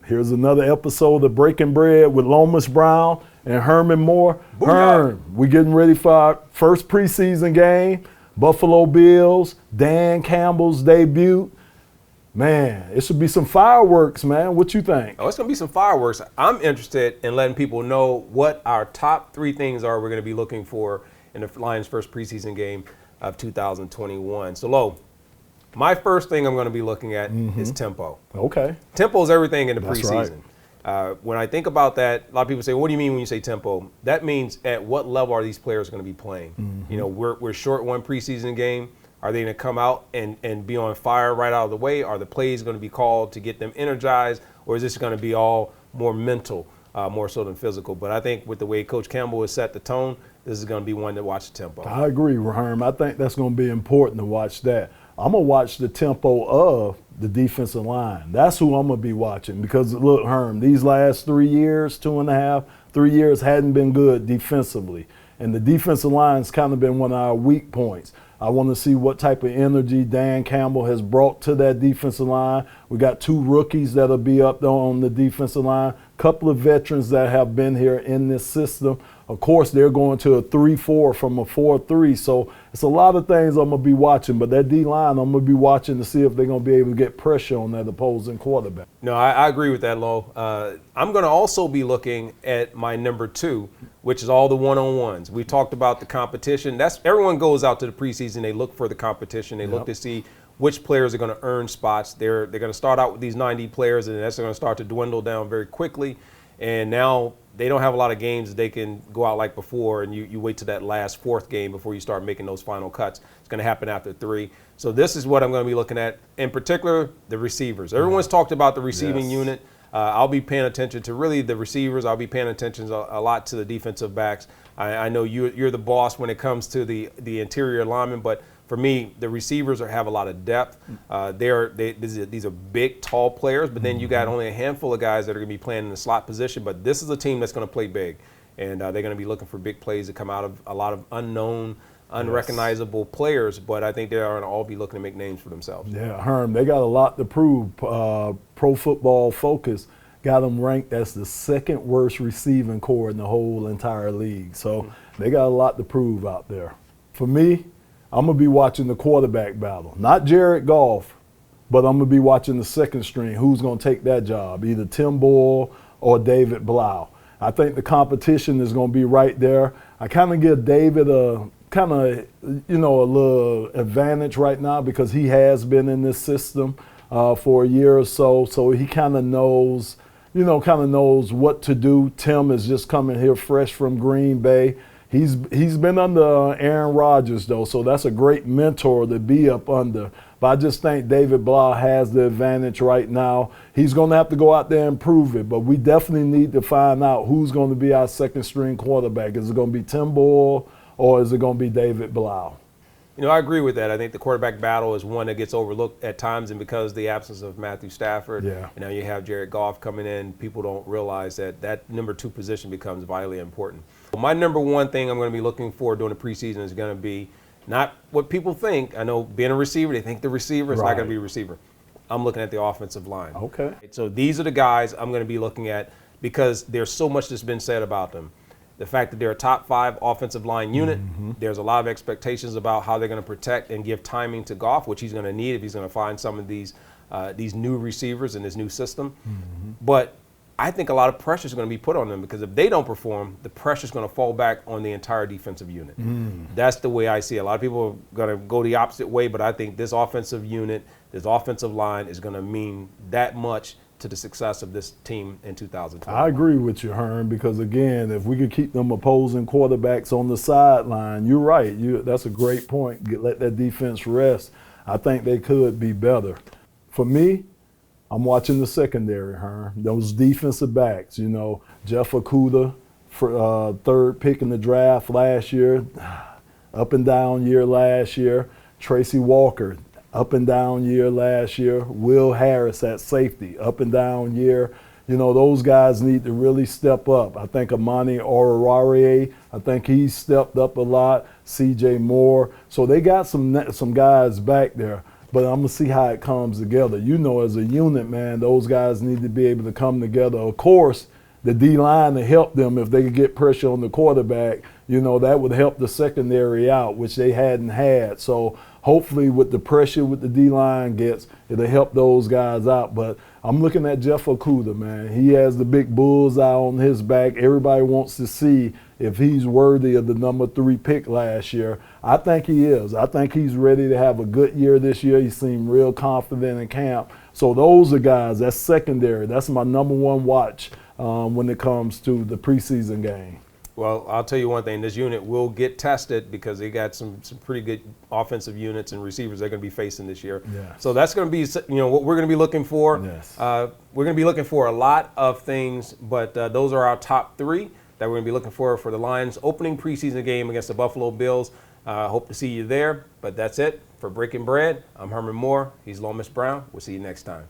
Here's another episode of Breaking Bread with Lomas Brown and Herman Moore. Herm, we getting ready for our first preseason game. Buffalo Bills, Dan Campbell's debut. Man, it should be some fireworks, man. What you think? Oh, it's going to be some fireworks. I'm interested in letting people know what our top 3 things are we're going to be looking for in the Lions' first preseason game of 2021. So, Lo, my first thing I'm going to be looking at is tempo. Okay. Tempo is everything in the That's preseason. right. When I think about that, a lot of people say, what do you mean when you say tempo? That means at what level are these players going to be playing? You know, we're short one preseason game. Are they going to come out and be on fire right out of the way? Are the plays going to be called to get them energized? Or is this going to be all more mental, more so than physical? But I think with the way Coach Campbell has set the tone, this is going to be one to watch the tempo. I agree, Herm. I think that's going to be important to watch that. I'm going to watch the tempo of the defensive line. That's who I'm going to be watching because, look, Herm, these last 3 years, 2.5, 3 years hadn't been good defensively. And the defensive line's kind of been one of our weak points. I want to see what type of energy Dan Campbell has brought to that defensive line. We got 2 rookies that'll be up there on the defensive line, couple of veterans that have been here in this system. Of course, they're going to a 3-4 from a 4-3, so it's a lot of things I'm going to be watching. But that D-line, I'm going to be watching to see if they're going to be able to get pressure on that opposing quarterback. No, I agree with that, Lo. I'm going to also be looking at my number 2, which is all the one-on-ones. We talked about the competition. Everyone goes out to the preseason. They look for the competition. They look to see which players are going to earn spots. They're going to start out with these 90 players, and that's going to start to dwindle down very quickly. And now they don't have a lot of games that they can go out like before, and you wait to that last 4th game before you start making those final cuts. It's going to happen after 3. So this is what I'm going to be looking at, in particular, the receivers. Everyone's talked about the receiving unit. I'll be paying attention to really the receivers. I'll be paying attention a lot to the defensive backs. I know you're the boss when it comes to the interior linemen, but for me, the receivers have a lot of depth. These are big, tall players, but then you got only a handful of guys that are going to be playing in the slot position. But this is a team that's going to play big, and they're going to be looking for big plays that come out of a lot of unknown, unrecognizable players. But I think they're going to all be looking to make names for themselves. Yeah, Herm, they got a lot to prove. Pro Football Focus got them ranked as the 2nd worst receiving core in the whole entire league. So they got a lot to prove out there. For me, I'm going to be watching the quarterback battle. Not Jared Goff, but I'm going to be watching the 2nd string. Who's going to take that job, either Tim Boyle or David Blau. I think the competition is going to be right there. I kind of give David a little advantage right now because he has been in this system for a year or so. So he kind of knows what to do. Tim is just coming here fresh from Green Bay. He's been under Aaron Rodgers, though, so that's a great mentor to be up under. But I just think David Blau has the advantage right now. He's going to have to go out there and prove it, but we definitely need to find out who's going to be our 2nd string quarterback. Is it going to be Tim Boyle or is it going to be David Blau? You know, I agree with that. I think the quarterback battle is one that gets overlooked at times, and because of the absence of Matthew Stafford, and now you have Jared Goff coming in, people don't realize that number 2 position becomes vitally important. My number 1 thing I'm going to be looking for during the preseason is going to be not what people think. I know being a receiver, they think the receiver is not going to be a receiver. I'm looking at the offensive line. Okay. So these are the guys I'm going to be looking at because there's so much that's been said about them. The fact that they're a top 5 offensive line unit, there's a lot of expectations about how they're going to protect and give timing to Goff, which he's going to need if he's going to find some of these new receivers in this new system. But I think a lot of pressure is going to be put on them because if they don't perform, the pressure is going to fall back on the entire defensive unit. That's the way I see it. A lot of people are going to go the opposite way, but I think this offensive unit, this offensive line is going to mean that much to the success of this team in 2020. I agree with you, Herm, because, again, if we could keep them opposing quarterbacks on the sideline, you're right. That's a great point. Let that defense rest. I think they could be better. For me, I'm watching the secondary, Herm. Those defensive backs, Jeff Okudah, for 3rd pick in the draft last year, up and down year last year. Tracy Walker, up and down year last year. Will Harris at safety, up and down year. Those guys need to really step up. I think Amani Oruwariye, I think he's stepped up a lot. C.J. Moore. So they got some guys back there. but I'm going to see how it comes together. You know, as a unit, man, those guys need to be able to come together. Of course, the D-line to help them if they could get pressure on the quarterback. You know, that would help the secondary out, which they hadn't had. So hopefully with the pressure with the D-line gets, it'll help those guys out. But I'm looking at Jeff Okudah, man. He has the big bullseye on his back. Everybody wants to see if he's worthy of the number 3 pick last year. I think he is. I think he's ready to have a good year this year. He seemed real confident in camp. So those are guys, that's secondary. That's my number 1 watch when it comes to the preseason game. Well, I'll tell you one thing. This unit will get tested because they got some pretty good offensive units and receivers they're going to be facing this year. Yes. So that's going to be, what we're going to be looking for. Yes. We're going to be looking for a lot of things, but those are our top 3 that we're going to be looking for the Lions' opening preseason game against the Buffalo Bills. Hope to see you there. But that's it for Breaking Bread. I'm Herman Moore. He's Lomas Brown. We'll see you next time.